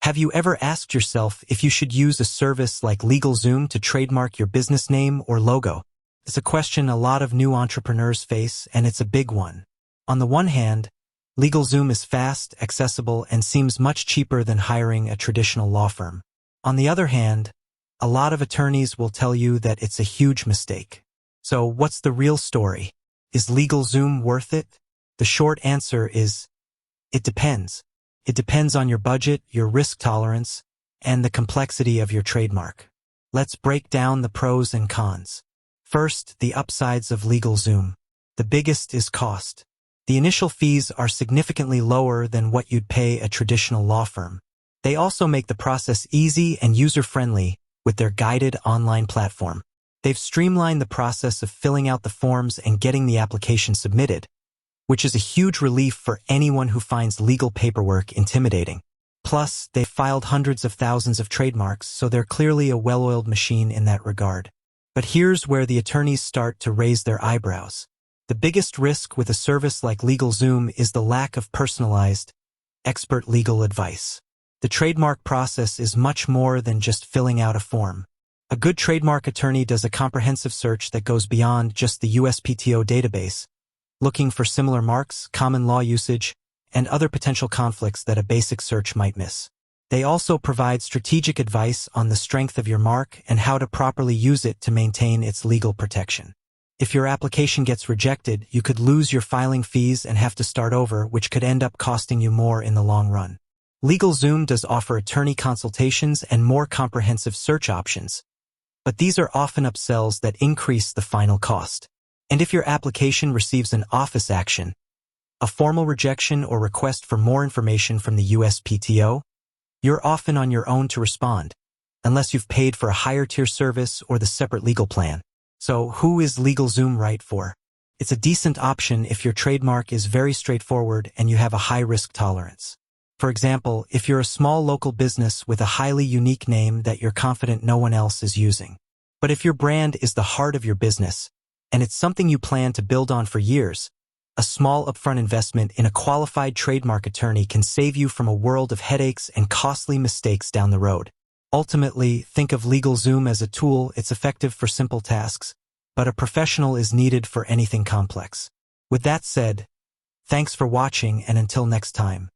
Have you ever asked yourself if you should use a service like LegalZoom to trademark your business name or logo? It's a question a lot of new entrepreneurs face, and it's a big one. On the one hand, LegalZoom is fast, accessible, and seems much cheaper than hiring a traditional law firm. On the other hand, a lot of attorneys will tell you that it's a huge mistake. So what's the real story? Is LegalZoom worth it? The short answer is, it depends. It depends on your budget, your risk tolerance, and the complexity of your trademark. Let's break down the pros and cons. First, the upsides of LegalZoom. The biggest is cost. The initial fees are significantly lower than what you'd pay a traditional law firm. They also make the process easy and user-friendly with their guided online platform. They've streamlined the process of filling out the forms and getting the application submitted, which is a huge relief for anyone who finds legal paperwork intimidating. Plus, they've filed hundreds of thousands of trademarks, so they're clearly a well-oiled machine in that regard. But here's where the attorneys start to raise their eyebrows. The biggest risk with a service like LegalZoom is the lack of personalized, expert legal advice. The trademark process is much more than just filling out a form. A good trademark attorney does a comprehensive search that goes beyond just the USPTO database, looking for similar marks, common law usage, and other potential conflicts that a basic search might miss. They also provide strategic advice on the strength of your mark and how to properly use it to maintain its legal protection. If your application gets rejected, you could lose your filing fees and have to start over, which could end up costing you more in the long run. LegalZoom does offer attorney consultations and more comprehensive search options, but these are often upsells that increase the final cost. And if your application receives an office action, a formal rejection or request for more information from the USPTO, you're often on your own to respond, unless you've paid for a higher-tier service or the separate legal plan. So who is LegalZoom right for? It's a decent option if your trademark is very straightforward and you have a high risk tolerance. For example, if you're a small local business with a highly unique name that you're confident no one else is using. But if your brand is the heart of your business, and it's something you plan to build on for years, a small upfront investment in a qualified trademark attorney can save you from a world of headaches and costly mistakes down the road. Ultimately, think of LegalZoom as a tool. It's effective for simple tasks, but a professional is needed for anything complex. With that said, thanks for watching, and until next time.